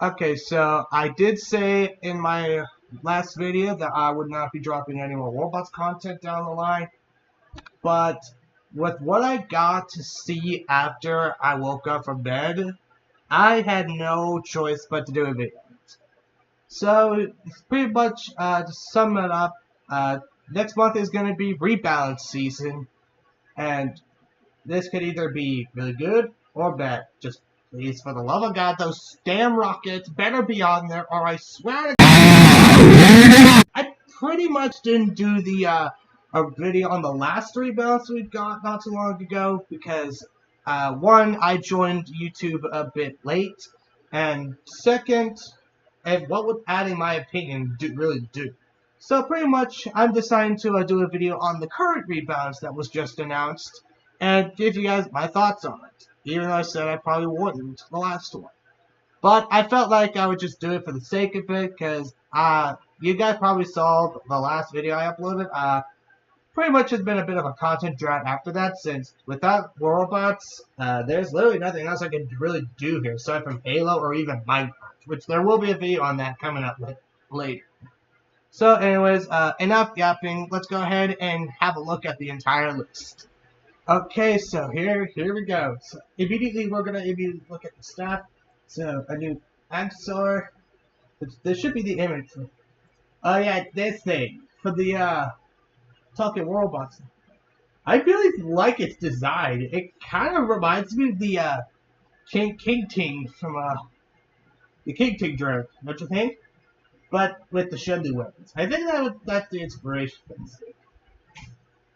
Okay, so I did say in my last video that I would not be dropping any more Robots content down the line, but with what I got to see after I woke up from bed, I had no choice but to do a video. So, pretty much, to sum it up, next month is going to be Rebalance season, and this could either be really good or bad. Just please, for the love of God, those damn rockets better be on there, or I swear to I pretty much didn't do the a video on the last three belts we got not too long ago because one, I joined YouTube a bit late, and second, and what would adding my opinion really do? So pretty much, I'm deciding to do a video on the current rebalance that was just announced and give you guys my thoughts on it. Even though I said I probably wouldn't the last one. But I felt like I would just do it for the sake of it, because you guys probably saw the last video I uploaded. Pretty much has been a bit of a content drought after that, since without robots, there's literally nothing else I can really do here, aside from Halo or even Minecraft, which there will be a video on that coming up later. So anyways, enough yapping. Let's go ahead and have a look at the entire list. Okay, so here we go. So immediately we're gonna look at the stuff. So a new Axor. This should be the image. Oh yeah, this thing for the talking robots. I really like its design. It kind of reminds me of the King Ting from the King Ting drone. Don't you think? But with the Shendu weapons. I think that's the inspiration for this thing.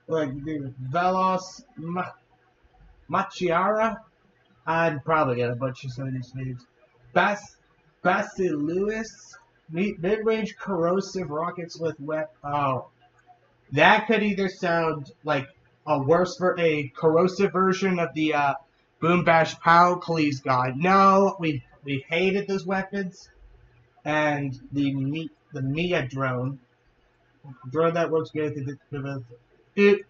Like the Velos Machiara. I'd probably get a bunch of some of these names. Basiluis, mid-range corrosive rockets with Oh, that could either sound like a corrosive version of the Boom Bash Pow Please God. No, we hated those weapons, and the Mia drone that works good. Dude,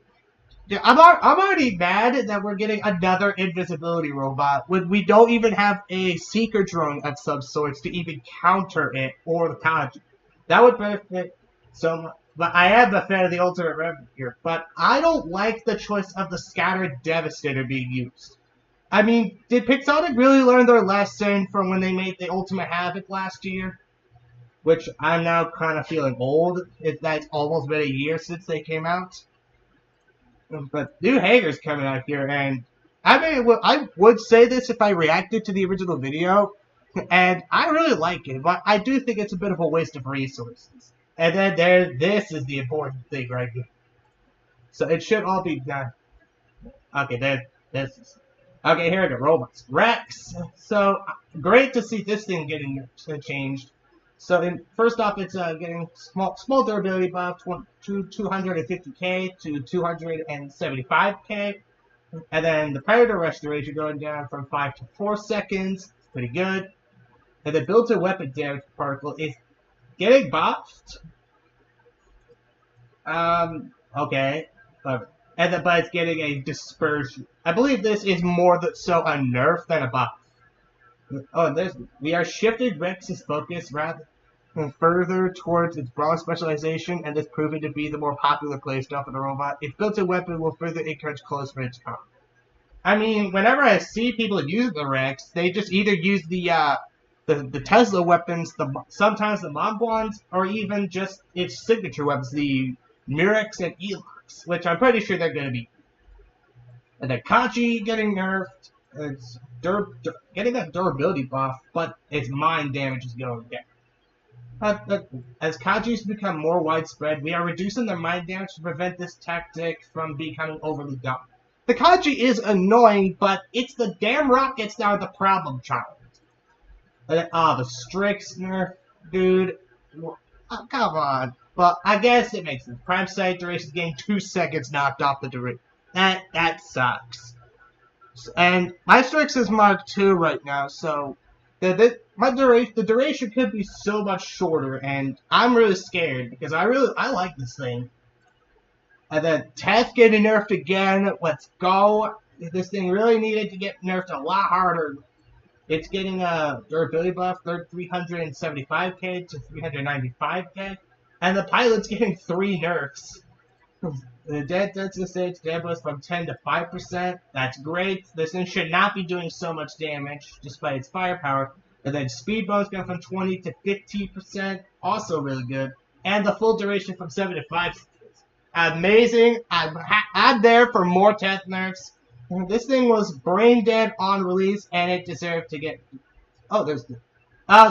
yeah, I'm already mad that we're getting another invisibility robot when we don't even have a seeker drone of some sorts to even counter it or the Kaji. That would benefit so much. But I am a fan of the Ultimate Revenant here. But I don't like the choice of the Scattered Devastator being used. I mean, did Pixonic really learn their lesson from when they made the Ultimate Havoc last year? Which I'm now kind of feeling old. That's almost been a year since they came out. But new Hager's coming out here, and I would say this if I reacted to the original video, and I really like it, but I do think it's a bit of a waste of resources. And then this is the important thing right here. So it should all be done. Okay, this is. Okay, here we go, robots. Rex! So, great to see this thing getting changed. So first off, it's getting small durability buff to 250k to 275k, and then the predator restoration going down from 5 to 4 seconds. It's pretty good. And the built-in weapon damage particle is getting buffed. Okay, but it's getting a dispersion. I believe this is more so a nerf than a buff. Oh, we are shifting Rex's focus rather further towards its broad specialization, and is proving to be the more popular playstyle for the robot. Its built-in weapon will further encourage close-range combat. I mean, whenever I see people use the Rex, they just either use the Tesla weapons, sometimes the Mogwans, or even just its signature weapons, the Murex and Elox, which I'm pretty sure they're going to be. And the Kachi getting nerfed, it's getting that durability buff, but its mind damage is going down. As Kajis become more widespread, we are reducing their mind damage to prevent this tactic from becoming overly dumb. The Kaji is annoying, but it's the damn rockets that are the problem child. The Strix nerf, dude. Oh, come on. But I guess it makes sense. Prime sight duration is getting 2 seconds knocked off the duration. That sucks. And my Strix is Mark 2 right now, so the duration could be so much shorter, and I'm really scared because I like this thing. And then Teth getting nerfed again. Let's go. This thing really needed to get nerfed a lot harder. It's getting a durability buff, 375k to 395k, and the pilot's getting 3 nerfs. The dead stage damage from 10 to 5%. That's great. This thing should not be doing so much damage despite its firepower. And then speed bonus going from 20 to 15%. Also really good. And the full duration from 7 to 5 seconds. Amazing. I'm there for more test nerfs. This thing was brain dead on release, and it deserved to get. Oh, there's the.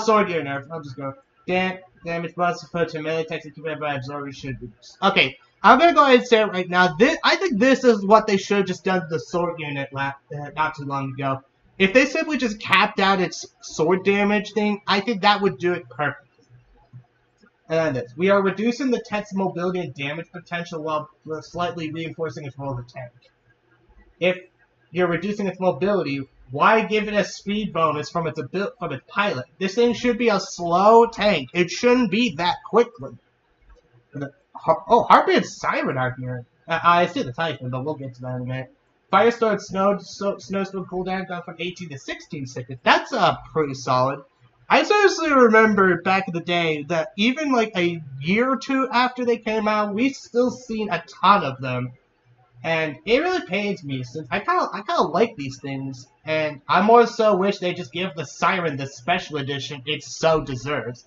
Sword gear nerf. I'll just go. Damage bonus put to melee attacks and by absorber should be. Okay, I'm gonna go ahead and say it right now. I think this is what they should have just done to the sword unit not too long ago. If they simply just capped out its sword damage thing, I think that would do it perfectly. And this. We are reducing the tech's mobility and damage potential while slightly reinforcing its role as a tank. If you're reducing its mobility, why give it a speed bonus from its pilot? This thing should be a slow tank. It shouldn't be that quickly. Oh, Harpy and Siren are here. I see the Typhon, but we'll get to that in a minute. Firestorm Snowstorm cooldown gone from 18 to 16 seconds. That's pretty solid. I seriously remember back in the day that even like a year or two after they came out, we've still seen a ton of them. And it really pains me since I kind of like these things, and I more so wish they just give the Siren the special edition it so deserves.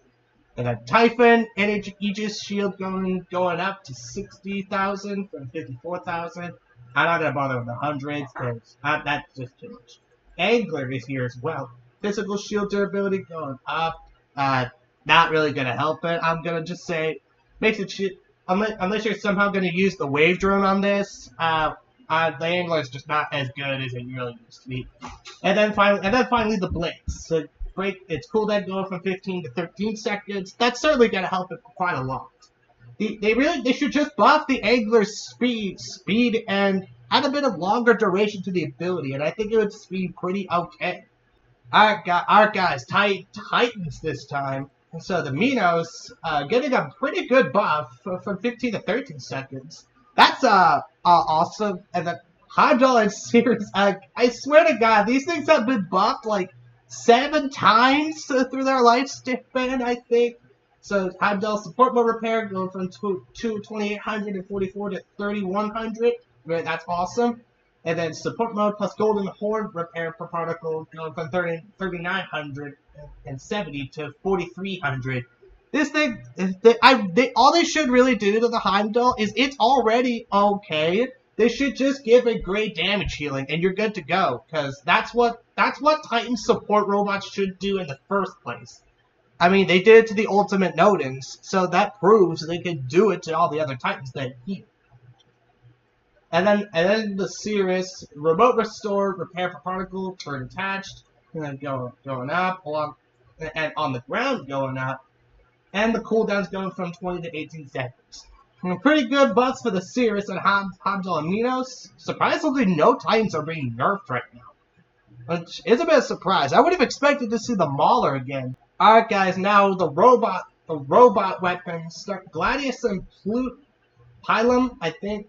And then Typhon and Aegis Shield going up to 60,000 from 54,000. I'm not gonna bother with the hundreds because that's just too much. Angler is here as well. Physical shield durability going up. Not really gonna help it. I'm gonna just say makes it unless you're somehow going to use the wave drone on this, the angler is just not as good as it really used to be. And then finally the blitz. So its cooldown going from 15 to 13 seconds. That's certainly going to help it quite a lot. They should just buff the angler's speed, and add a bit of longer duration to the ability, and I think it would be pretty okay. Alright guys, Titans this time. So the Minos getting a pretty good buff from 15 to 13 seconds. That's awesome. And the Heimdall and Sears, I swear to God, these things have been buffed like 7 times through their lifespan, I think. So Heimdall support mode repair going from 2844 to 3100. That's awesome. And then support mode plus golden horde repair per particle going from 3970 to 4300. This thing, all they should really do to the Heimdall is it's already okay. They should just give it great damage healing, and you're good to go. Because that's what Titan support robots should do in the first place. I mean, they did it to the Ultimate Nodens, so that proves they can do it to all the other Titans that heal. And then the Cirrus, remote restore, repair per particle, turn attached, and then going up, and on the ground going up, and the cooldown's going from 20 to 18 seconds. Pretty good buffs for the Cirrus and Heimdall and Minos. Surprisingly, no Titans are being nerfed right now, which is a bit of a surprise. I would have expected to see the Mauler again. Alright guys, now the robot weapons, Gladius and Pilum, I think.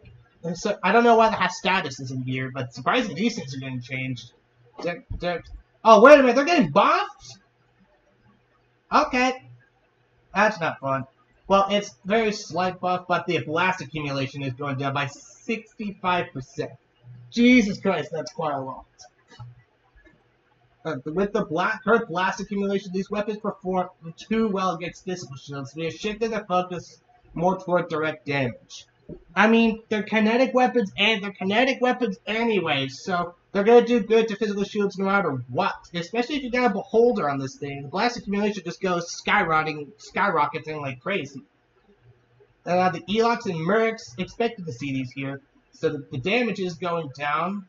So, I don't know why that has statuses in here, but surprisingly these things are getting changed. Oh, wait a minute, they're getting buffed? Okay. That's not fun. Well, it's very slight buff, but the blast accumulation is going down by 65%. Jesus Christ, that's quite a lot. With the current blast accumulation, these weapons perform too well against discipline shields, so we have shifted their focus more toward direct damage. I mean, they're kinetic weapons, and they're kinetic weapons anyway, so they're gonna do good to physical shields no matter what. Especially if you got a beholder on this thing. The blast accumulation just goes skyrocketing like crazy. The Elox and Mercs, expected to see these here. So the damage is going down.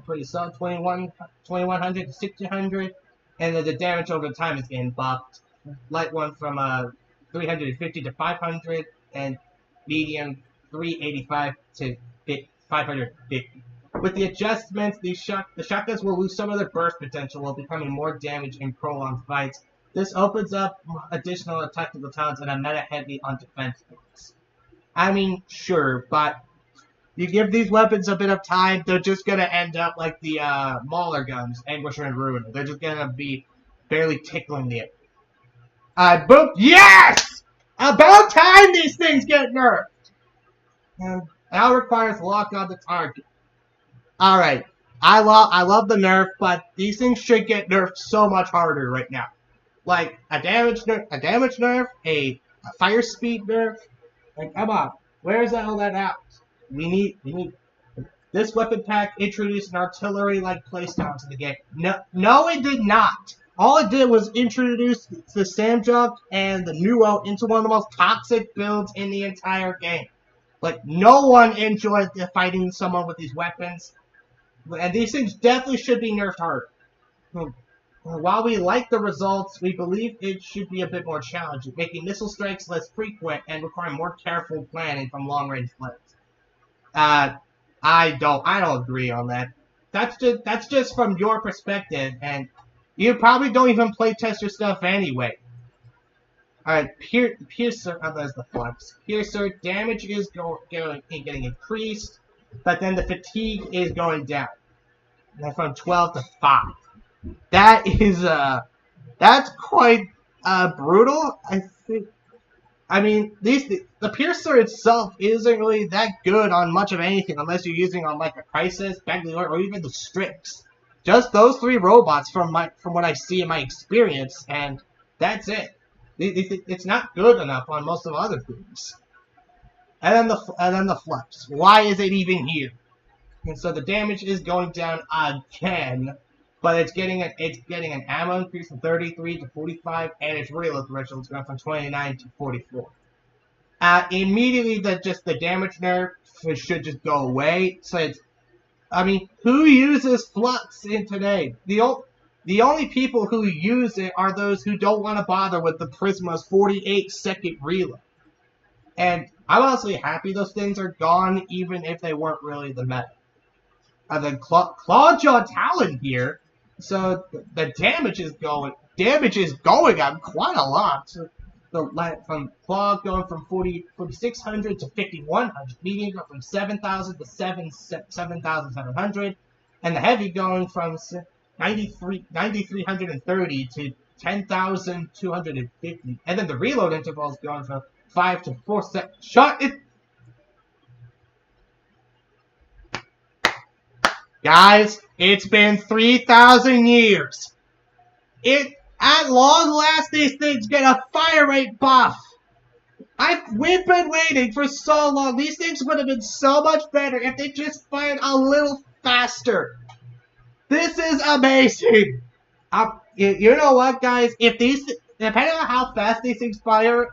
Pretty solid, 2100 to 1600. And then the damage over time is getting buffed. Light one from 350 to 500, and medium 385 to 550. With the adjustments, the shotguns will lose some of their burst potential while becoming more damage in prolonged fights. This opens up additional tactical talents and a meta heavy on defense points. I mean, sure, but You give these weapons a bit of time, they're just gonna end up like the Mauler guns, Anguisher and Ruiner. They're just gonna be barely tickling the boom. Yes! About time these things get nerfed! And now requires lock on the target. Alright. I love the nerf, but these things should get nerfed so much harder right now. Like a damage nerf, a fire speed nerf. Like, come on. Where's all that out? We need this weapon pack introduced an artillery-like playstyle to the game. No, it did not. All it did was introduce the Samjunk and the Nuo into one of the most toxic builds in the entire game. Like, no one enjoyed fighting someone with these weapons. And these things definitely should be nerfed harder. While we like the results, we believe it should be a bit more challenging, making missile strikes less frequent and requiring more careful planning from long-range players. I don't agree on that. That's just from your perspective, and you probably don't even playtest your stuff anyway. Alright, Piercer, there's the flux. Piercer, damage is getting increased, but then the fatigue is going down. And from 12 to 5. That is, that's quite, brutal, I think. I mean, the Piercer itself isn't really that good on much of anything unless you're using on like a Crisis, Bangalore, or even the Strix. Just those 3 robots from what I see in my experience, and that's it. It's not good enough on most of the other things. And then the Flux. Why is it even here? And so the damage is going down again, but it's getting an ammo increase from 33 to 45, and its reload threshold is going from 29 to 44. Immediately, the damage nerf should just go away. So I mean, who uses Flux in today? The only people who use it are those who don't want to bother with the Prisma's 48-second reload. And I'm honestly happy those things are gone, even if they weren't really the meta. And then Clawjaw Talon here, so the damage is going up quite a lot. So from Claw going from 4,600 to 5,100, medium going from 7,000 to 7,700, and the heavy going from 9,330 to 10,250, and then the reload interval is going from 5 to 4 seconds. Shut it! Guys, it's been 3,000 years. At long last, these things get a fire rate buff. We've been waiting for so long. These things would have been so much better if they just fired a little faster. This is amazing. You know what, guys? Depending on how fast these things fire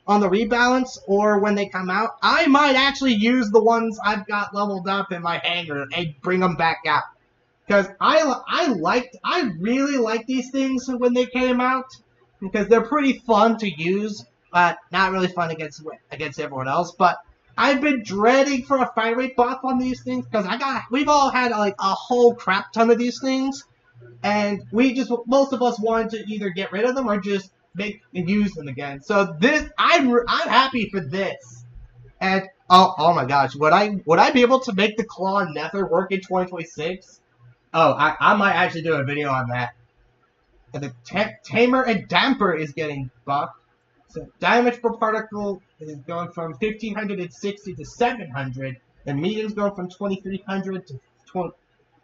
on the rebalance or when they come out, I might actually use the ones I've got leveled up in my hangar and bring them back out. Because I really like these things when they came out, because they're pretty fun to use, but not really fun against everyone else. But I've been dreading for a fire rate buff on these things because we've all had like a whole crap ton of these things, and most of us wanted to either get rid of them or just make and use them again. So I'm happy for this. And oh my gosh, would I be able to make the Claw Nether work in 2026? Oh, I might actually do a video on that. And the Tamer and Damper is getting buffed. So damage per particle is going from 1,560 to 700. The medium's going from 2,300 to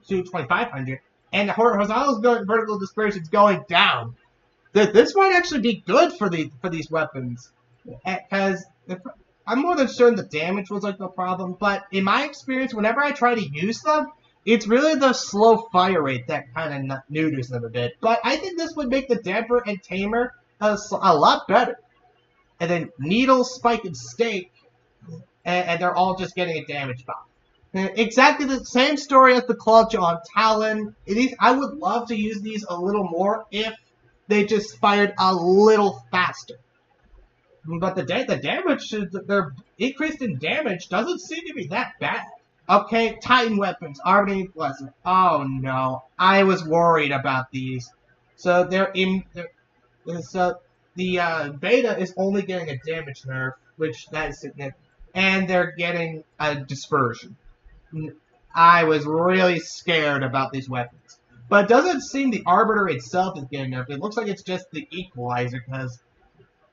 2,500. And the horizontal vertical dispersion is going down. This might actually be good for these weapons, because I'm more than certain the damage was like the problem. But in my experience, whenever I try to use them, it's really the slow fire rate that kind of neuters them a bit. But I think this would make the Damper and Tamer a lot better. And then Needle, Spike, and Stake, and they're all just getting a damage buff. Exactly the same story as the Clawjaw and Talon. I would love to use these a little more if they just fired a little faster. But the damage, their increase in damage doesn't seem to be that bad. Okay, Titan weapons, Arming Pleasant. Oh no, I was worried about these. So the beta is only getting a damage nerf, which that is significant. and they're getting a dispersion. I was really scared about these weapons. But it doesn't seem the Arbiter itself is getting nerfed. It looks like it's just the Equalizer, because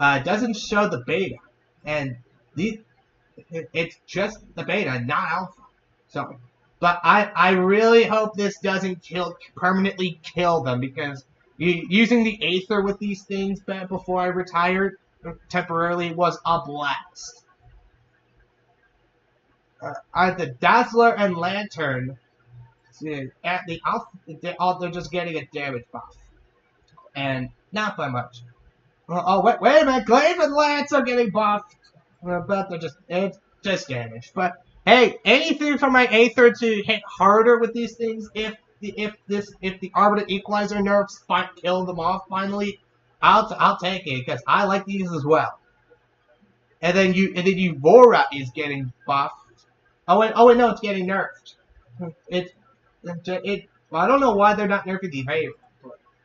it doesn't show the beta. And it's just the beta, not alpha. So, but I really hope this doesn't permanently kill them, because using the Aether with these things back before I retired temporarily was a blast. The Dazzler and Lantern, at the alpha, they're just getting a damage buff, and not by much. Wait a minute, Glaive and Lance are getting buffed, but it's just damage. But hey, anything for my Aether to hit harder with these things, if the Arbiter Equalizer nerfs kill them off finally, I'll take it, because I like these as well. And then Evora is getting buffed. Oh wait, no, it's getting nerfed. Well, I don't know why they're not nerfing the Evader.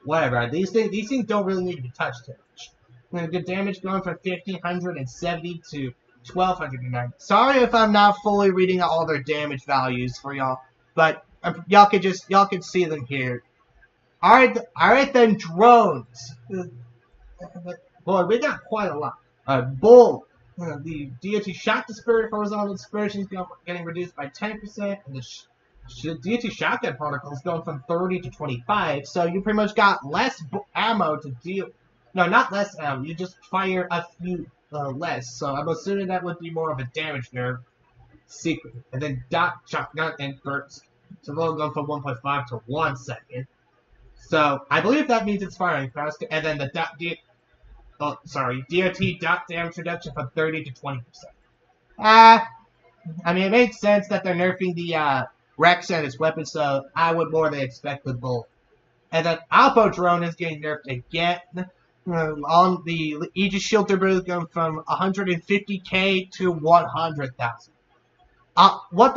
Whatever. These things don't really need to be touched too much. The damage going from 1570 to 1290. Sorry if I'm not fully reading out all their damage values for y'all, but y'all can see them here. All right then, drones. Boy, we got quite a lot. Bull. The DOT shot dispersion, horizontal dispersion is getting reduced by 10%, and the DOT shotgun particle is going from 30 to 25, so you pretty much got less ammo to deal. No, not less ammo, you just fire a few less, so I'm assuming that would be more of a damage nerf secret. And then dot shotgun and burst, so they'll go from 1.5 to 1 second. So I believe that means it's firing faster, and then the DOT dot damage reduction from 30 to 20%. I mean, it makes sense that they're nerfing the Rex and his weapon, so I would more than expect the Bull. And then Alpha Drone is getting nerfed again. On the Aegis Shield Turbo going from 150k to 100,000. What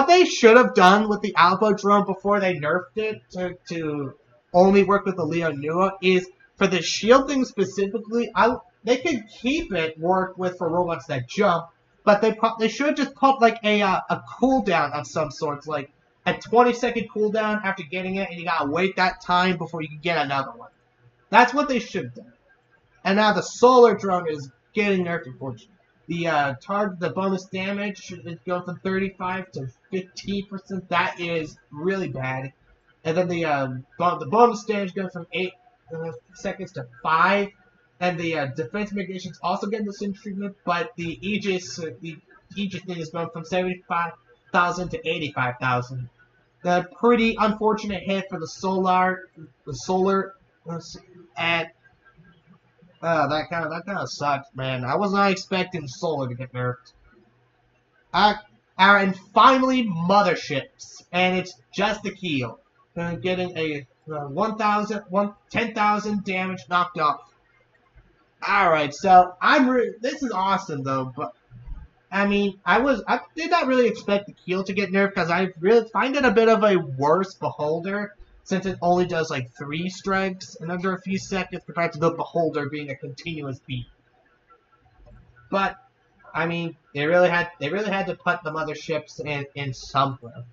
they should have done with the Alpha Drone before they nerfed it to only work with the Leonua is, for the shield thing specifically, they could keep it work with for robots that jump, but they should just put like a cooldown of some sorts, like a 20-second cooldown after getting it, and you gotta wait that time before you can get another one. That's what they should do. And now the solar drone is getting nerfed, unfortunately. The bonus damage is going from 35 to 15%. That is really bad. And then the bonus damage goes from 8 seconds to 5. And the defense mitigation's also getting the same treatment, but the Aegis thing is going from 75,000 to 85,000. The pretty unfortunate hit for the solar, and that kind of sucks, man. I was not expecting solar to get nerfed. And finally, motherships, and it's just the keel, getting a 10,000 damage knocked off. Alright, so this is awesome though, but I mean, I did not really expect the keel to get nerfed, because I really find it a bit of a worse beholder, since it only does like 3 strikes in under a few seconds compared to the beholder being a continuous beat. But I mean, they really had to put the motherships in somewhere.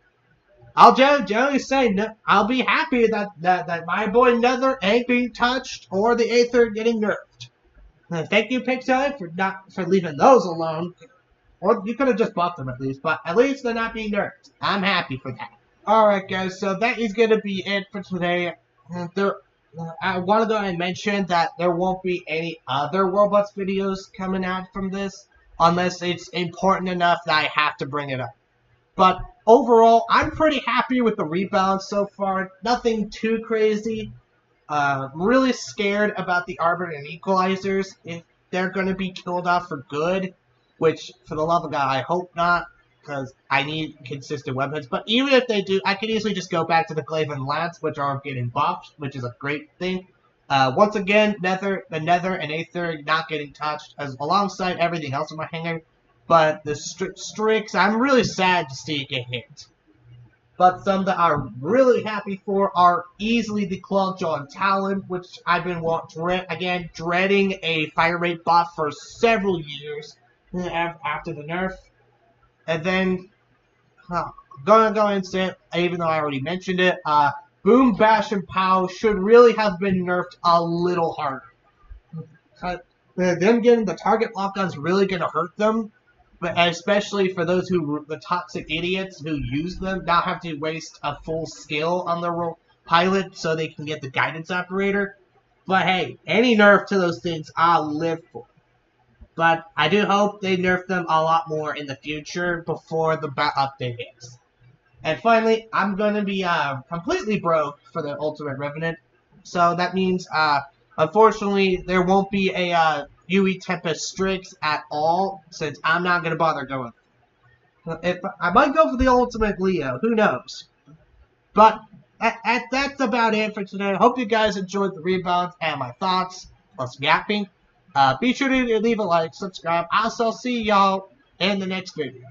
I'll generally say I'll be happy that my boy Nether ain't being touched or the Aether getting nerfed. Thank you, Pixar, for leaving those alone. Or you could have just buffed them at least, but at least they're not being nerfed. I'm happy for that. Alright guys, so that is going to be it for today. I want to go ahead and mention that there won't be any other Robots videos coming out from this, unless it's important enough that I have to bring it up. But overall, I'm pretty happy with the rebalance so far. Nothing too crazy. Really scared about the Arbiter and Equalizers, if they're going to be killed off for good, which, for the love of God, I hope not, because I need consistent weapons. But even if they do, I can easily just go back to the Glaive and Lance, which are getting buffed, which is a great thing. Once again, the Nether and Aether not getting touched, alongside everything else in my hanger. But the Strix, I'm really sad to see it get hit. But some that I'm really happy for are easily the Clawjaw and Talon, which I've been dreading a fire rate buff for several years. after the nerf. And then, gonna go into, even though I already mentioned it, Boom, Bash, and Pow should really have been nerfed a little harder. Them getting the target lock-on is really gonna hurt them, but especially for those the toxic idiots who use them, not have to waste a full skill on their pilot so they can get the guidance operator. But hey, any nerf to those things I'll live for. But I do hope they nerf them a lot more in the future before the update hits. And finally, I'm going to be completely broke for the Ultimate Revenant. So that means, unfortunately, there won't be a UE Tempest Strix at all, since I'm not going to bother going. If I might go for the Ultimate Leo, who knows? But that's about it for today. I hope you guys enjoyed the Rebalance and my thoughts, plus yapping. Be sure to leave a like, subscribe. I'll see y'all in the next video.